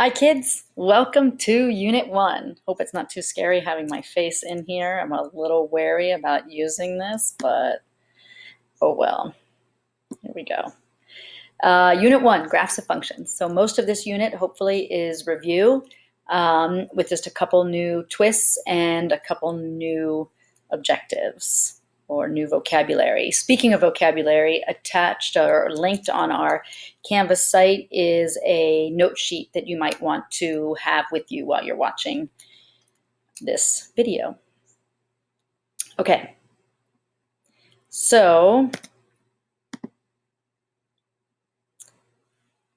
Hi kids, welcome to Unit 1. Hope it's not too scary having my face in here. I'm a little wary about using this, but oh well. Here we go. Unit 1, graphs of functions. So most of this unit hopefully is review with just a couple new twists and a couple new objectives or new vocabulary. Speaking of vocabulary, attached or linked on our Canvas site is a note sheet that you might want to have with you while you're watching this video. Okay, so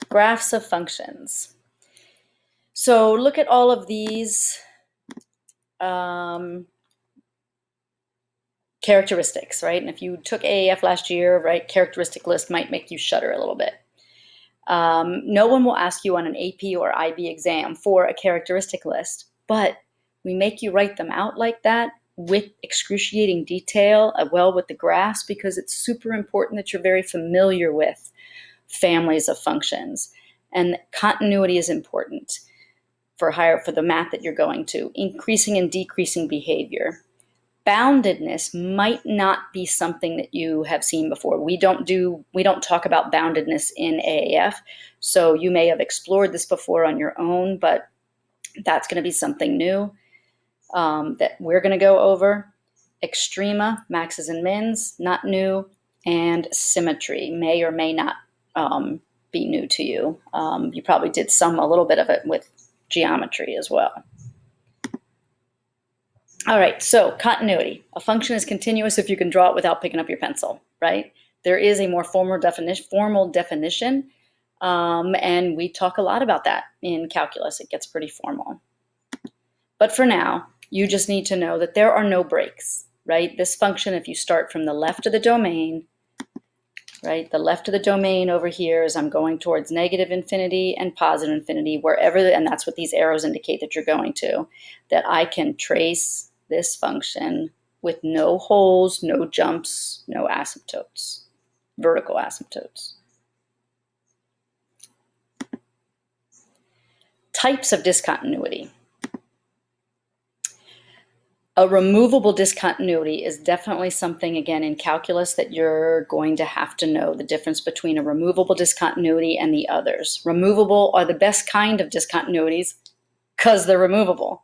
graphs of functions. So look at all of these characteristics, right? And if you took AAF last year, right, characteristic list might make you shudder a little bit. No one will ask you on an AP or IB exam for a characteristic list, but we make you write them out like that with excruciating detail, well with the graphs, because it's super important that you're very familiar with families of functions. And continuity is important for the math that you're going to. Increasing and decreasing behavior. Boundedness might not be something that you have seen before. We don't talk about boundedness in AAF, so you may have explored this before on your own, but that's going to be something new that we're going to go over. Extrema, maxes and mins, not new, and symmetry may or may not be new to you. You probably did a little bit of it with geometry as well. All right, so continuity. A function is continuous if you can draw it without picking up your pencil, right? There is a more formal definition, and we talk a lot about that in calculus. It gets pretty formal. But for now, you just need to know that there are no breaks, right? This function, if you start from the left of the domain, right? The left of the domain over here is I'm going towards negative infinity and positive infinity, wherever, and that's what these arrows indicate that you're going to, that I can trace this function with no holes, no jumps, no asymptotes, vertical asymptotes. Types of discontinuity. A removable discontinuity is definitely something, again, in calculus that you're going to have to know the difference between a removable discontinuity and the others. Removable are the best kind of discontinuities because they're removable.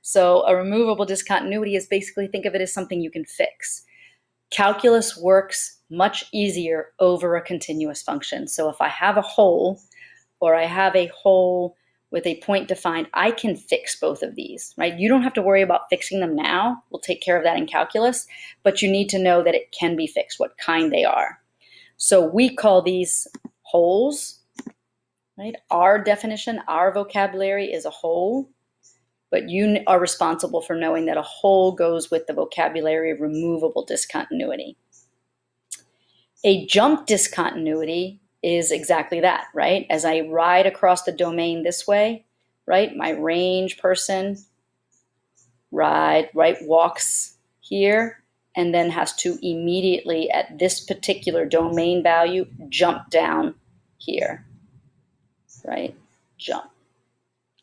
So a removable discontinuity is basically, think of it as something you can fix. Calculus works much easier over a continuous function. So if I have a hole, or I have a hole with a point defined, I can fix both of these, right? You don't have to worry about fixing them now. We'll take care of that in calculus, but you need to know that it can be fixed, what kind they are. So we call these holes, right? Our definition, our vocabulary is a hole, but you are responsible for knowing that a hole goes with the vocabulary of removable discontinuity. A jump discontinuity is exactly that, right? As I ride across the domain this way, right? My range person walks here and then has to immediately at this particular domain value jump down here, right? Jump.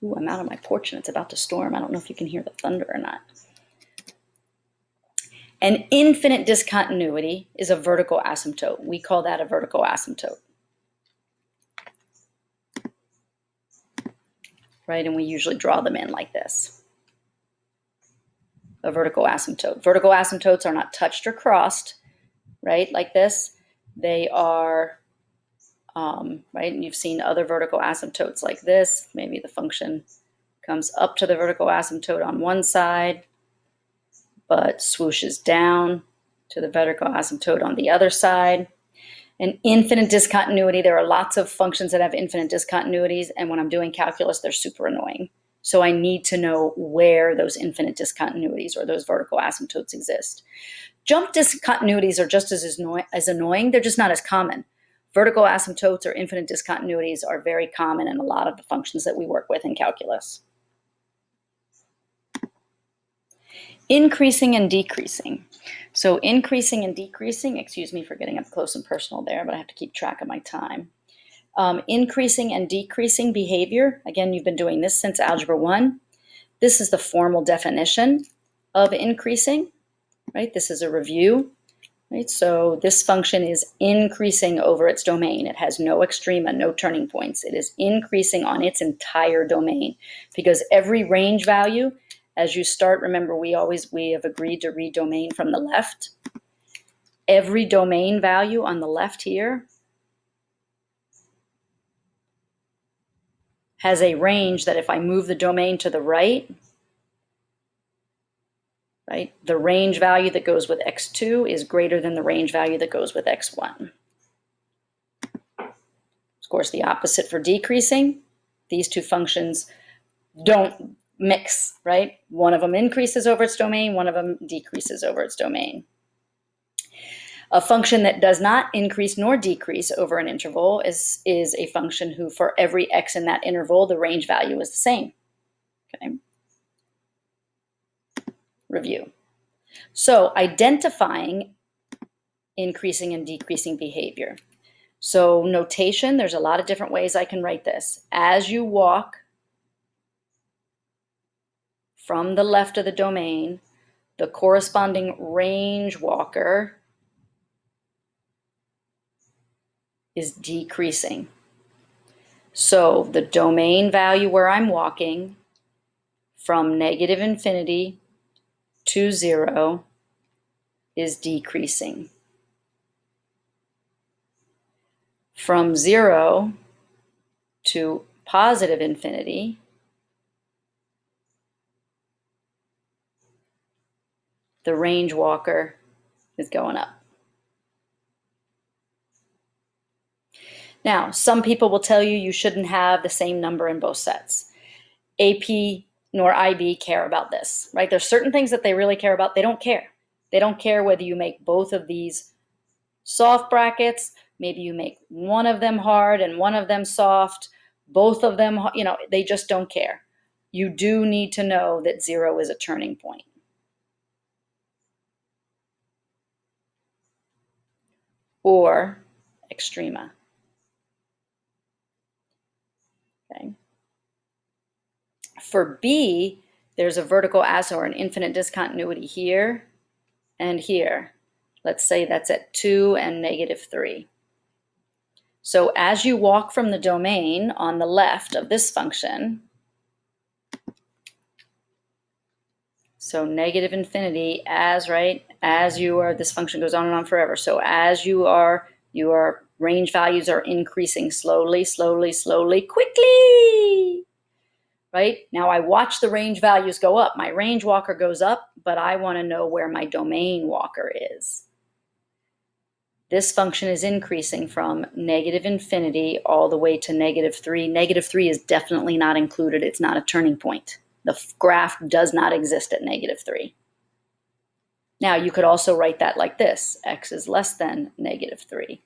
Ooh, I'm out on my porch and it's about to storm. I don't know if you can hear the thunder or not. An infinite discontinuity is a vertical asymptote. We call that a vertical asymptote. Right, and we usually draw them in like this. A vertical asymptote. Vertical asymptotes are not touched or crossed, right, like this. They are, right, and you've seen other vertical asymptotes like this. Maybe the function comes up to the vertical asymptote on one side, but swooshes down to the vertical asymptote on the other side. An infinite discontinuity, there are lots of functions that have infinite discontinuities, and when I'm doing calculus, they're super annoying. So I need to know where those infinite discontinuities or those vertical asymptotes exist. Jump discontinuities are just as annoying, they're just not as common. Vertical asymptotes or infinite discontinuities are very common in a lot of the functions that we work with in calculus. Increasing and decreasing. So increasing and decreasing, excuse me for getting up close and personal there, but I have to keep track of my time. Increasing and decreasing behavior. Again, you've been doing this since Algebra 1. This is the formal definition of increasing, right? This is a review, right? So this function is increasing over its domain. It has no extrema, no turning points. It is increasing on its entire domain because every range value, as you start, remember we have agreed to read domain from the left. Every domain value on the left here has a range that if I move the domain to the right, the range value that goes with x2 is greater than the range value that goes with x1. Of course, the opposite for decreasing. These two functions don't mix, right? One of them increases over its domain, one of them decreases over its domain. A function that does not increase nor decrease over an interval is a function who, for every x in that interval, the range value is the same. Okay. Review. So identifying increasing and decreasing behavior. So notation, there's a lot of different ways I can write this. As you walk from the left of the domain, the corresponding range walker is decreasing. So the domain value where I'm walking from negative infinity to 0 is decreasing. From 0 to positive infinity, the range walker is going up. Now, some people will tell you you shouldn't have the same number in both sets. AP nor IB care about this, right? There's certain things that they really care about. They don't care. They don't care whether you make both of these soft brackets, maybe you make one of them hard and one of them soft, both of them, they just don't care. You do need to know that 0 is a turning point. Or extrema. Okay. For B, there's a vertical asymptote or an infinite discontinuity here and here. Let's say that's at 2 and negative 3. So as you walk from the domain on the left of this function, so negative infinity as you are, this function goes on and on forever. So as your range values are increasing slowly, slowly, slowly, quickly, right? Now I watch the range values go up. My range walker goes up, but I want to know where my domain walker is. This function is increasing from negative infinity all the way to negative 3. Negative 3 is definitely not included. It's not a turning point. The graph does not exist at negative 3. Now, you could also write that like this. X is less than negative 3.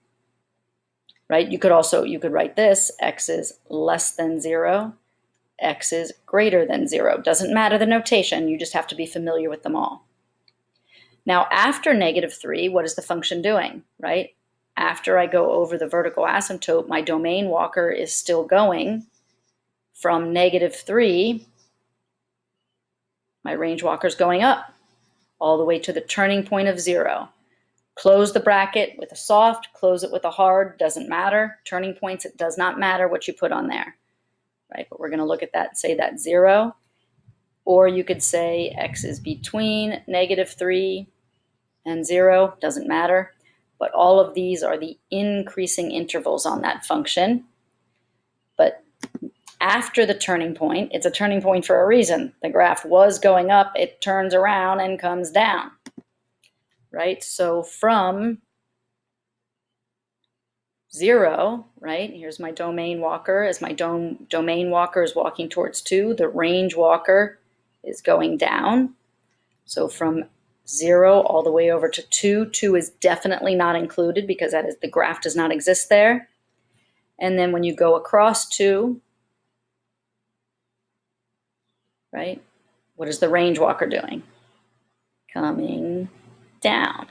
Right? You could write this. X is less than 0. X is greater than 0. Doesn't matter the notation. You just have to be familiar with them all. Now, after negative 3, what is the function doing, right? After I go over the vertical asymptote, my domain walker is still going from negative 3. My range walker is going up all the way to the turning point of 0. Close the bracket with a soft, close it with a hard, doesn't matter. Turning points, it does not matter what you put on there, right? But we're going to look at that and say that's 0. Or you could say X is between negative 3 and 0, doesn't matter. But all of these are the increasing intervals on that function. But after the turning point, it's a turning point for a reason. The graph was going up, it turns around and comes down, right? So from 0, right, here's my domain walker. As my domain walker is walking towards 2, the range walker is going down. So from 0 all the way over to 2. 2 is definitely not included because the graph does not exist there. And then when you go across 2, right, what is the range walker doing? Coming down.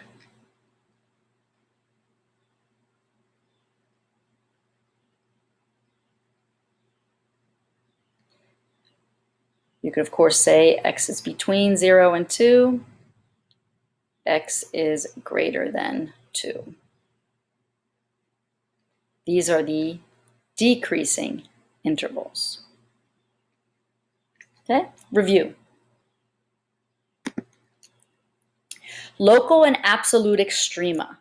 You could, of course, say x is between 0 and 2. X is greater than 2. These are the decreasing intervals. Okay, review. Local and absolute extrema.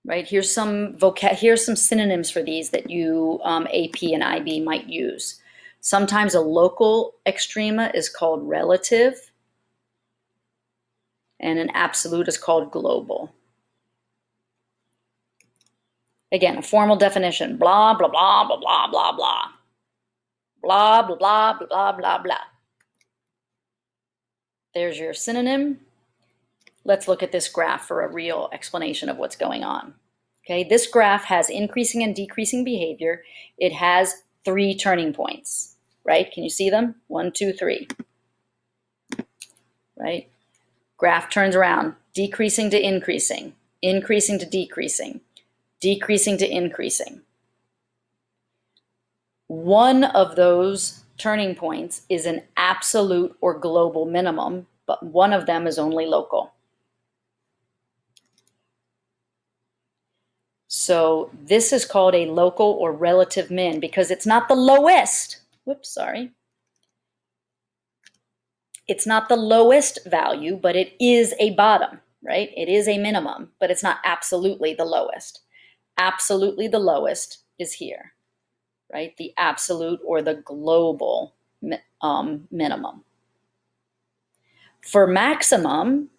Right, here's some synonyms for these that you AP and IB might use. Sometimes a local extrema is called relative, and an absolute is called global. Again, a formal definition: blah blah blah blah blah blah blah, blah blah blah blah blah blah blah. There's your synonym. Let's look at this graph for a real explanation of what's going on. Okay, this graph has increasing and decreasing behavior. It has 3 turning points, right? Can you see them? 1, 2, 3. Right? Graph turns around, decreasing to increasing, increasing to decreasing, decreasing to increasing. One of those turning points is an absolute or global minimum, but one of them is only local. So this is called a local or relative min because it's not the lowest. Whoops, sorry. It's not the lowest value, but it is a bottom, right? It is a minimum, but it's not absolutely the lowest. Absolutely the lowest is here, right? The absolute or the global minimum. For maximum,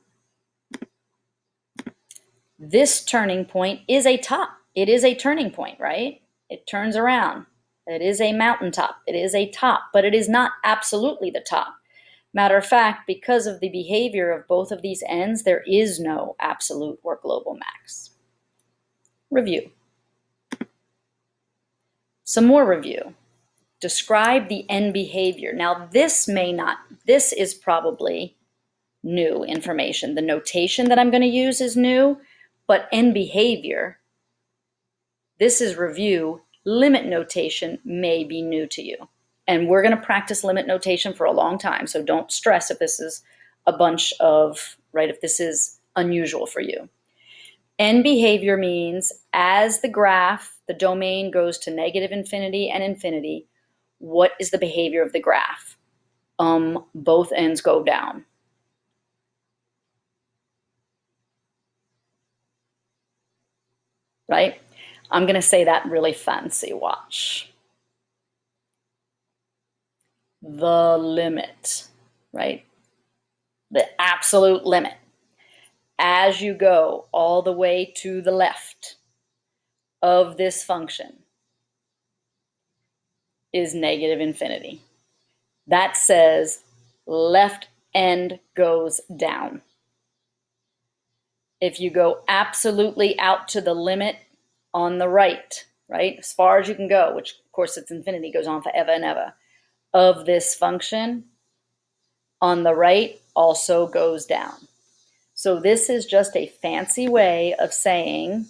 this turning point is a top. It is a turning point, right? It turns around. It is a mountaintop. It is a top, but it is not absolutely the top. Matter of fact, because of the behavior of both of these ends, there is no absolute or global max. Review. Some more review. Describe the end behavior. Now, this is probably new information. The notation that I'm going to use is new, but end behavior, this is review. Limit notation may be new to you. And we're going to practice limit notation for a long time, so don't stress if this is a bunch of, right, if this is unusual for you. End behavior means as the graph, the domain goes to negative infinity and infinity, what is the behavior of the graph? Both ends go down. Right? I'm going to say that really fancy. Watch. The limit, right? The absolute limit. As you go all the way to the left of this function is negative infinity. That says left end goes down. If you go absolutely out to the limit on the right, as far as you can go, which of course it's infinity, goes on forever and ever, of this function, on the right also goes down. So this is just a fancy way of saying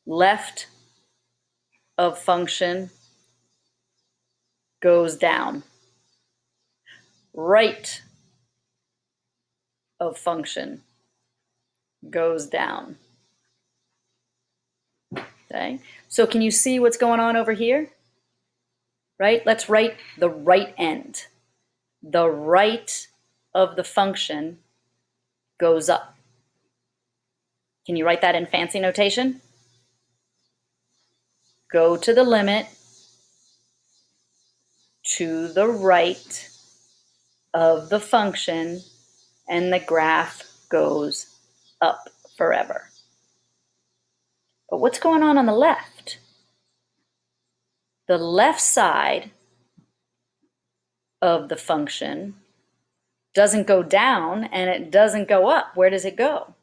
left of function goes down. Right of function goes down. Okay, so can you see what's going on over here? Right, let's write the right end. The right of the function goes up. Can you write that in fancy notation? Go to the limit to the right of the function, and the graph goes up forever. But what's going on the left? The left side of the function doesn't go down and it doesn't go up. Where does it go?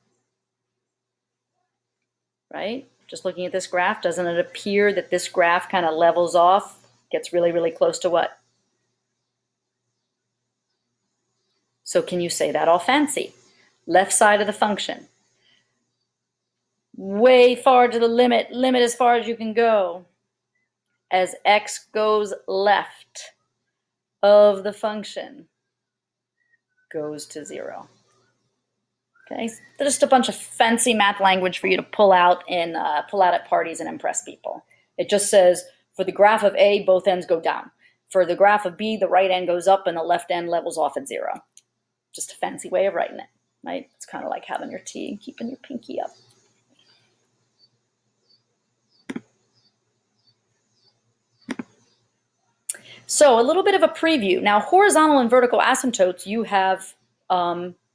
Right? Just looking at this graph, doesn't it appear that this graph kind of levels off, gets really, really close to what? So can you say that all fancy? Left side of the function. way far to the limit, limit as far as you can go. As x goes left of the function goes to 0. Okay, so just a bunch of fancy math language for you to pull out at parties and impress people. It just says for the graph of A, both ends go down. For the graph of B, the right end goes up and the left end levels off at 0. Just a fancy way of writing it, right? It's kind of like having your tea and keeping your pinky up. So a little bit of a preview. Now, horizontal and vertical asymptotes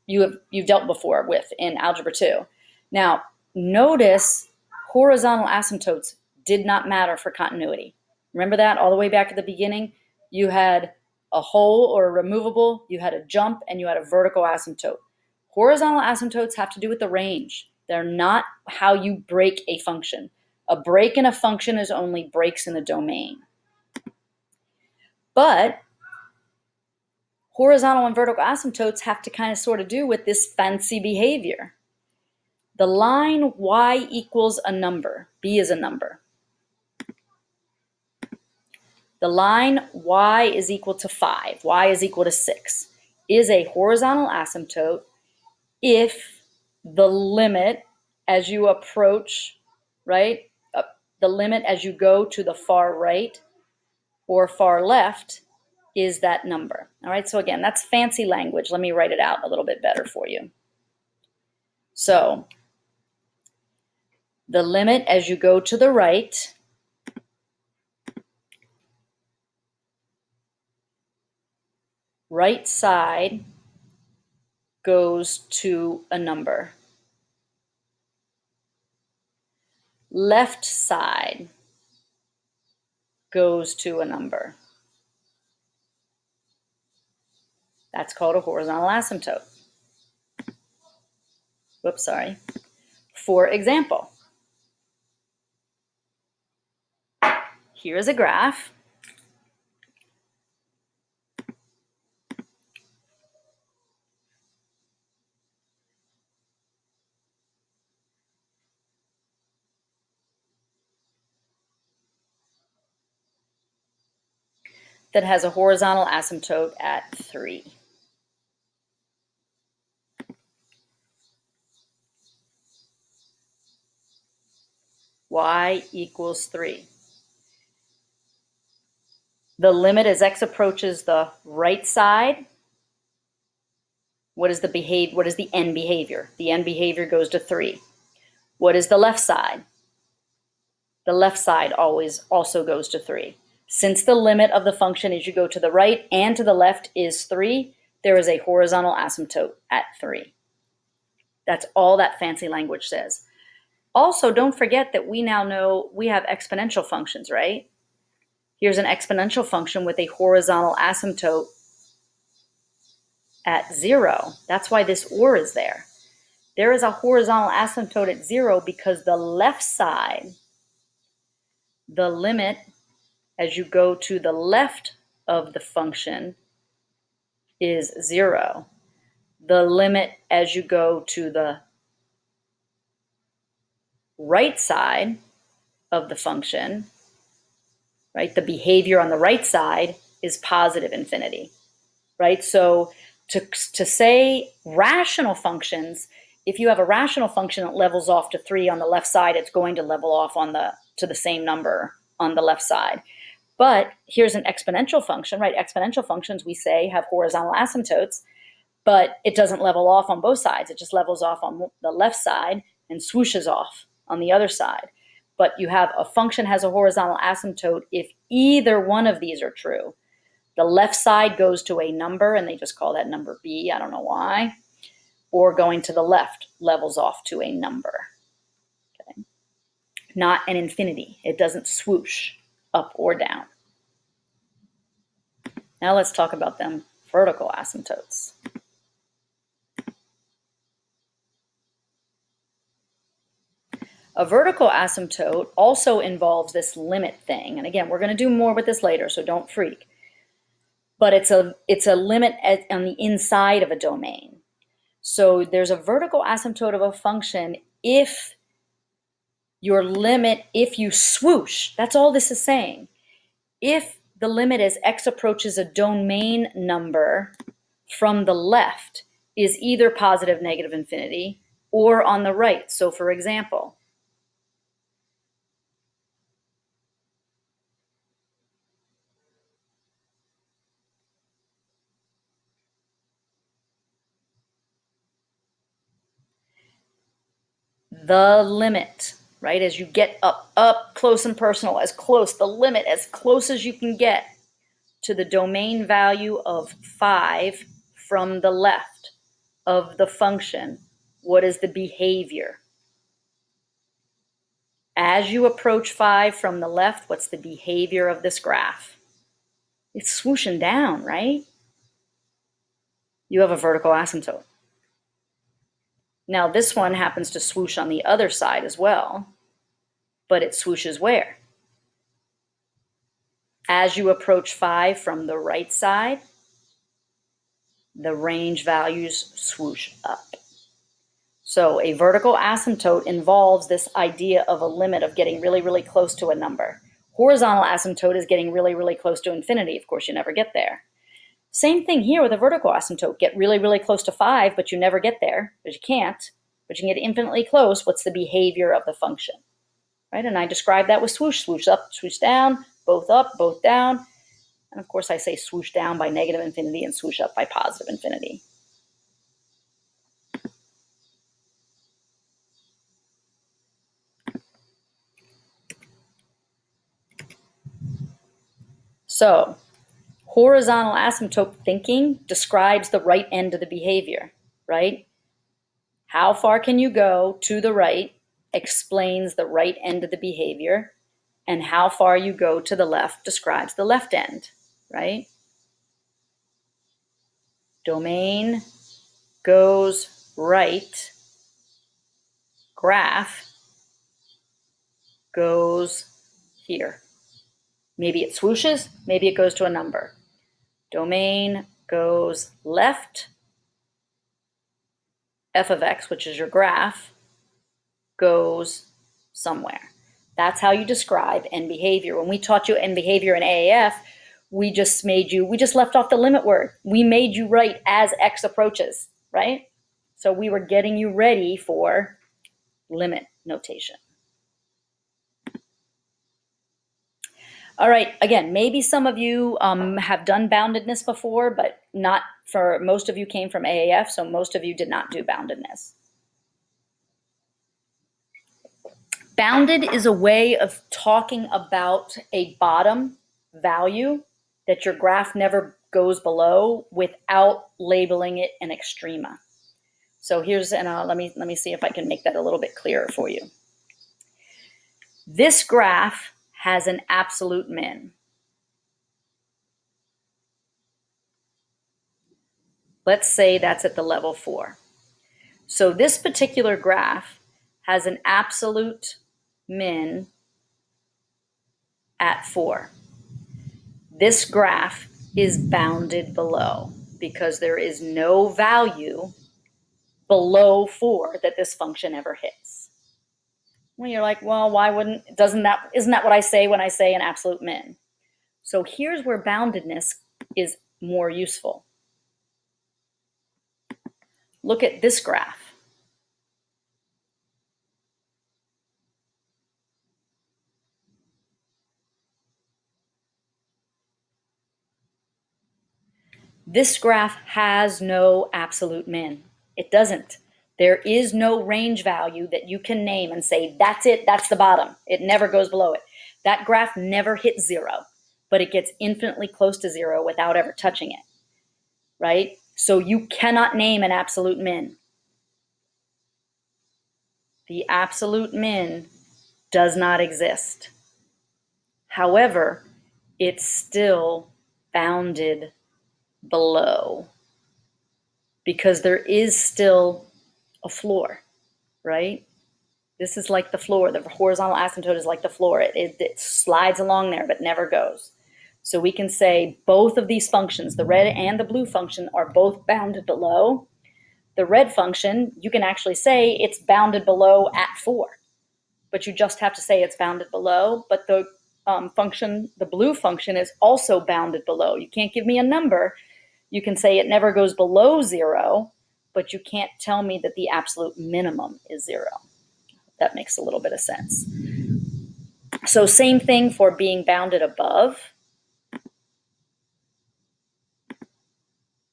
you've dealt before with in Algebra 2. Now, notice horizontal asymptotes did not matter for continuity. Remember that all the way back at the beginning? You had a hole or a removable, you had a jump, and you had a vertical asymptote. Horizontal asymptotes have to do with the range. They're not how you break a function. A break in a function is only breaks in the domain. But horizontal and vertical asymptotes have to kind of sort of do with this fancy behavior. The line y equals a number, b is a number. The line y is equal to 5, y is equal to 6, is a horizontal asymptote if the limit as you approach, right, the limit as you go to the far right or far left is that number. All right, so again, that's fancy language. Let me write it out a little bit better for you. So the limit as you go to the right side goes to a number. Left side goes to a number. That's called a horizontal asymptote. Whoops, sorry. For example, here's a graph. That has a horizontal asymptote at 3. Y equals 3. The limit as x approaches the right side, what is the end behavior? The end behavior goes to 3. What is the left side? The left side always also goes to 3. Since the limit of the function as you go to the right and to the left is 3, there is a horizontal asymptote at 3. That's all that fancy language says. Also, don't forget that we now know we have exponential functions, right? Here's an exponential function with a horizontal asymptote at 0. That's why this or is there. There is a horizontal asymptote at 0 because the left side, the limit as you go to the left of the function is 0. The limit as you go to the right side of the function, right, the behavior on the right side is positive infinity, right? So to say rational functions, if you have a rational function that levels off to 3 on the left side, it's going to level off to the same number on the left side. But here's an exponential function, right? Exponential functions, we say, have horizontal asymptotes, but it doesn't level off on both sides. It just levels off on the left side and swooshes off on the other side. But you have a function has a horizontal asymptote if either one of these are true. The left side goes to a number, and they just call that number b, I don't know why, or going to the left levels off to a number. Okay. Not an infinity. It doesn't swoosh up or down. Now let's talk about them vertical asymptotes. A vertical asymptote also involves this limit thing. And again, we're going to do more with this later, so don't freak. But it's a limit on the inside of a domain. So there's a vertical asymptote of a function if Your limit, if you swoosh, that's all this is saying. If the limit as x approaches a domain number from the left is either positive, negative, infinity, or on the right. So for example, the limit, right? As you get up close and personal, as close, the limit, as close as you can get to the domain value of 5 from the left of the function. What is the behavior? As you approach 5 from the left, what's the behavior of this graph? It's swooshing down, right? You have a vertical asymptote. Now, this one happens to swoosh on the other side as well, but it swooshes where? As you approach 5 from the right side, the range values swoosh up. So a vertical asymptote involves this idea of a limit of getting really, really close to a number. Horizontal asymptote is getting really, really close to infinity. Of course, you never get there. Same thing here with a vertical asymptote. Get really, really close to 5, but you never get there, because you can't. But you can get infinitely close. What's the behavior of the function? Right? And I describe that with swoosh. Swoosh up, swoosh down, both up, both down. And of course, I say swoosh down by negative infinity and swoosh up by positive infinity. So horizontal asymptote thinking describes the right end of the behavior, right? How far can you go to the right explains the right end of the behavior, and how far you go to the left describes the left end, right? Domain goes right, graph goes here. Maybe it swooshes, maybe it goes to a number. Domain goes left, f of x, which is your graph, goes somewhere. That's how you describe end behavior. When we taught you end behavior in AAF, we just left off the limit word. We made you write as x approaches, right? So we were getting you ready for limit notation. All right, again, maybe some of you have done boundedness before, but not for most of you came from AAF, so most of you did not do boundedness. Bounded is a way of talking about a bottom value that your graph never goes below without labeling it an extrema. So here's, and let me see if I can make that a little bit clearer for you. This graph has an absolute min. Let's say that's at the level 4. So this particular graph has an absolute min at 4. This graph is bounded below because there is no value below 4 that this function ever hits. Well, you're like, well, isn't that what I say when I say an absolute min? So here's where boundedness is more useful. Look at this graph. This graph has no absolute min. It doesn't. There is no range value that you can name and say, that's it, that's the bottom. It never goes below it. That graph never hits 0, but it gets infinitely close to 0 without ever touching it, right? So you cannot name an absolute min. The absolute min does not exist. However, it's still bounded below because there is still a floor, right? This is like the floor. The horizontal asymptote is like the floor. It slides along there but never goes. So we can say both of these functions, the red and the blue function, are both bounded below. The red function, you can actually say it's bounded below at 4. but you just have to say it's bounded below. But the the blue function is also bounded below. You can't give me a number. You can say it never goes below 0, but you can't tell me that the absolute minimum is 0. That makes a little bit of sense. So same thing for being bounded above,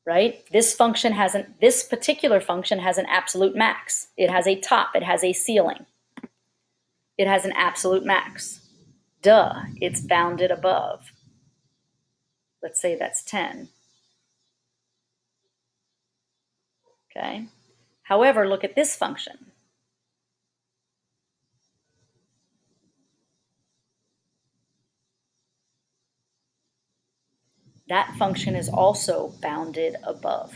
right? This particular function has an absolute max. It has a top, it has a ceiling. It has an absolute max. Duh, it's bounded above. Let's say that's 10. Okay. However, look at this function. That function is also bounded above.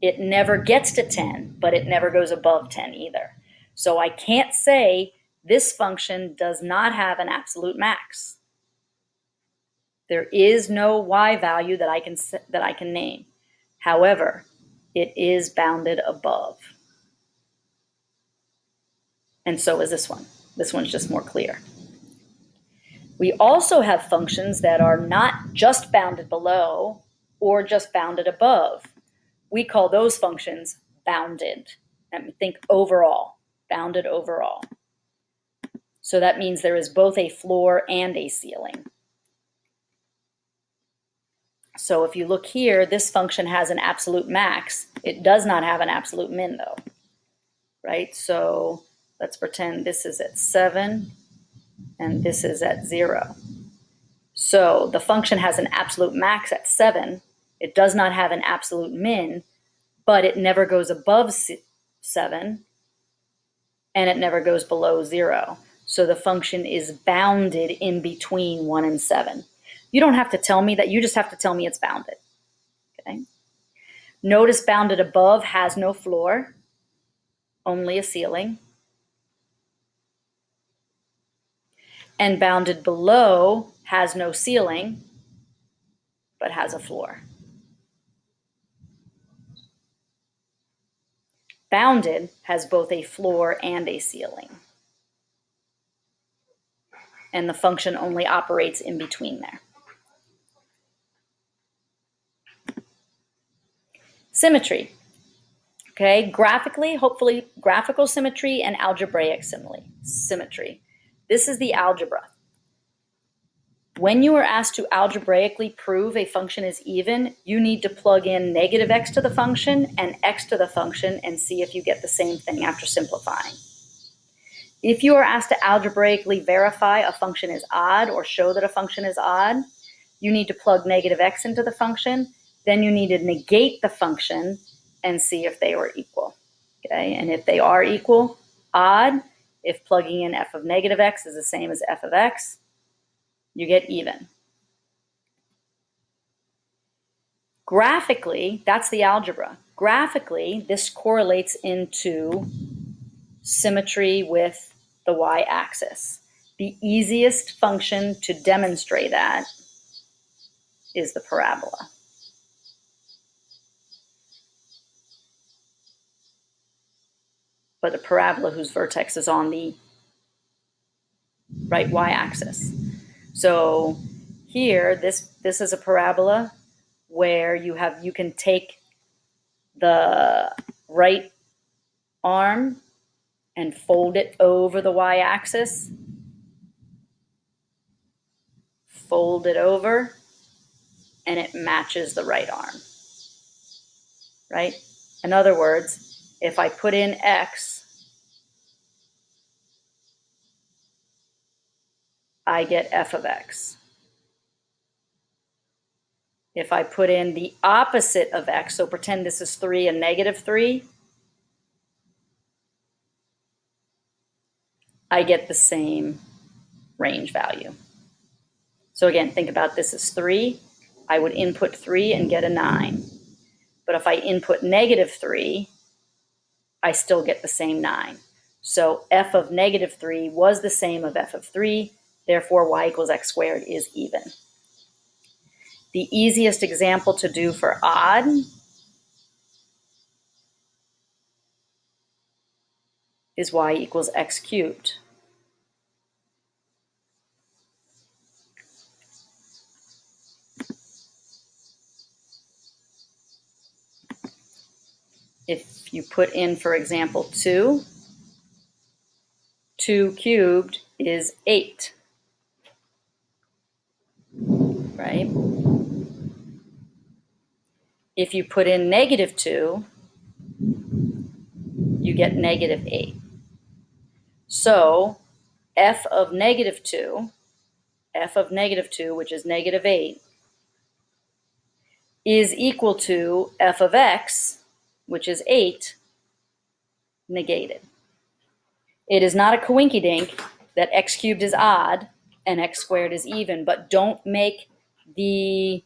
It never gets to 10, but it never goes above 10 either. So I can't say this function does not have an absolute max. There is no y value that I can name. However, it is bounded above. And so is this one. This one's just more clear. We also have functions that are not just bounded below or just bounded above. We call those functions bounded. And think overall, bounded overall. So that means there is both a floor and a ceiling. So if you look here, this function has an absolute max. It does not have an absolute min though, right? So let's pretend this is at 7 and this is at 0. So the function has an absolute max at 7. It does not have an absolute min, but it never goes above 7 and it never goes below 0. So the function is bounded in between 1 and 7. You don't have to tell me that, you just have to tell me it's bounded. Okay. Notice bounded above has no floor, only a ceiling. And bounded below has no ceiling, but has a floor. Bounded has both a floor and a ceiling. And the function only operates in between there. Symmetry. Okay, graphically, hopefully graphical symmetry and algebraic symmetry. This is the algebra. When you are asked to algebraically prove a function is even, you need to plug in negative x to the function and x to the function and see if you get the same thing after simplifying. If you are asked to algebraically verify a function is odd or show that a function is odd, you need to plug negative x into the function. Then you need to negate the function and see if they were equal. Okay, and if they are equal, odd. If plugging in f of negative x is the same as f of x, you get even. Graphically, that's the algebra. Graphically, this correlates into symmetry with the y-axis. The easiest function to demonstrate that is the parabola. But a parabola whose vertex is on the right y-axis. So here, this is a parabola where you can take the right arm and fold it over the y-axis, fold it over, and it matches the right arm, right? In other words, if I put in x, I get f of x. If I put in the opposite of x, so pretend this is 3 and negative 3, I get the same range value. So again, think about this as 3. I would input 3 and get a 9. But if I input negative 3, I still get the same 9. So f of negative 3 was the same of f of 3. Therefore, y equals x squared is even. The easiest example to do for odd is y equals x cubed. If you put in, for example, 2, 2 cubed is 8, right? If you put in -2, you get -8. So f of -2, which is -8, is equal to f of x, which is 8, negated. It is not a coinkydink that x cubed is odd and x squared is even, but don't make the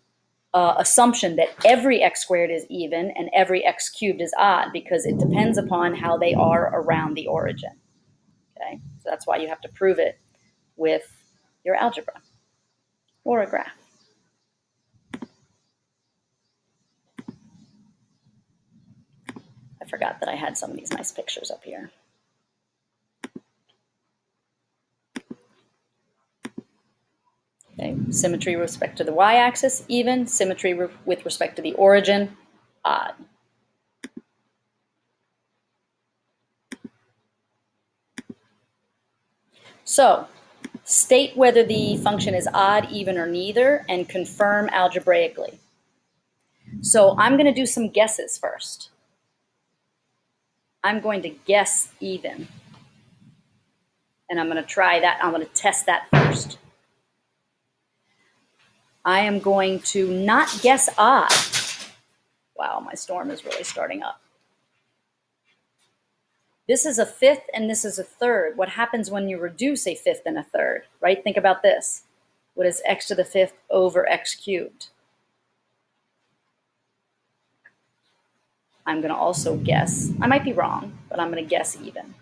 assumption that every x squared is even and every x cubed is odd, because it depends upon how they are around the origin. Okay, so that's why you have to prove it with your algebra or a graph. I forgot that I had some of these nice pictures up here. Okay, symmetry with respect to the y-axis, even. Symmetry with respect to the origin, odd. So, state whether the function is odd, even, or neither, and confirm algebraically. So I'm going to do some guesses first. I'm going to guess even. And I'm going to try that. I'm going to test that first. I am going to not guess odd. Wow, my storm is really starting up. This is a fifth and this is a third. What happens when you reduce a fifth and a third, right? Think about this. What is x to the fifth over x cubed? I'm going to also guess. I might be wrong, but I'm going to guess even.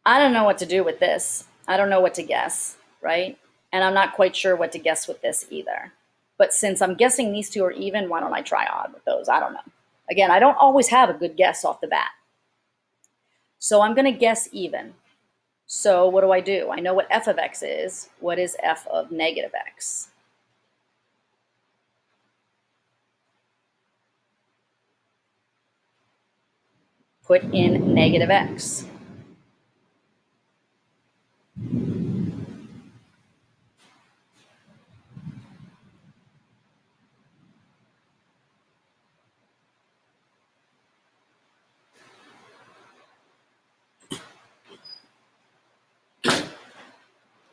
I don't know what to do with this. I don't know what to guess, right? And I'm not quite sure what to guess with this either. But since I'm guessing these two are even, why don't I try odd with those? I don't know. Again, I don't always have a good guess off the bat. So I'm going to guess even. So what do? I know what f of x is. What is f of -x? Put in -x.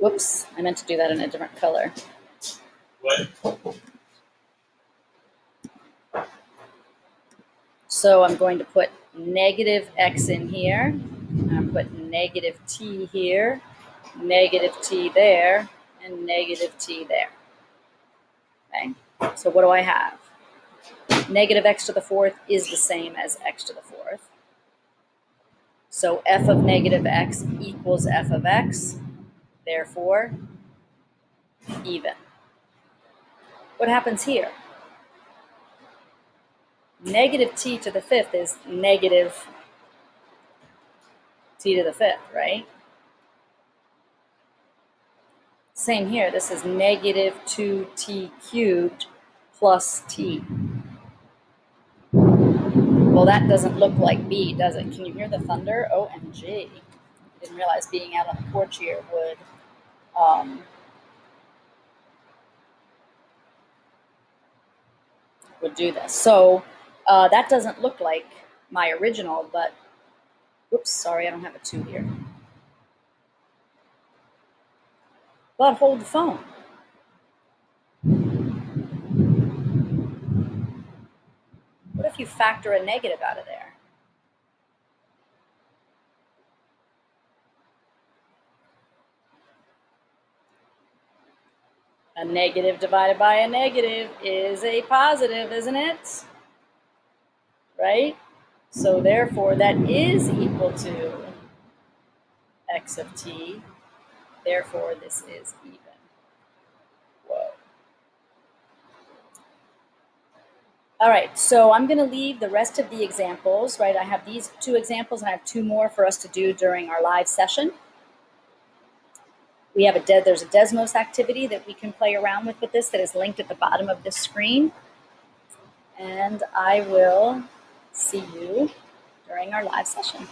Whoops, I meant to do that in a different color. What? So I'm going to put -x in here. I'm putting -t here, -t there, and -t there. Okay, so what do I have? -x to the fourth is the same as x to the fourth. So f of -x equals f of x, therefore even. What happens here? -t to the fifth is -t to the fifth, right? Same here, this is -2t cubed plus t. Well, that doesn't look like B, does it? Can you hear the thunder? OMG. I didn't realize being out on the porch here would do this. So that doesn't look like my original, but whoops, sorry, I don't have a 2 here. But hold the phone. What if you factor a negative out of there? A negative divided by a negative is a positive, isn't it? Right? So therefore, that is equal to x of t. Therefore, this is even. Whoa. All right, so I'm going to leave the rest of the examples, right? I have these 2 examples and I have 2 more for us to do during our live session. We have there's a Desmos activity that we can play around with this that is linked at the bottom of this screen. and I will see you during our live session.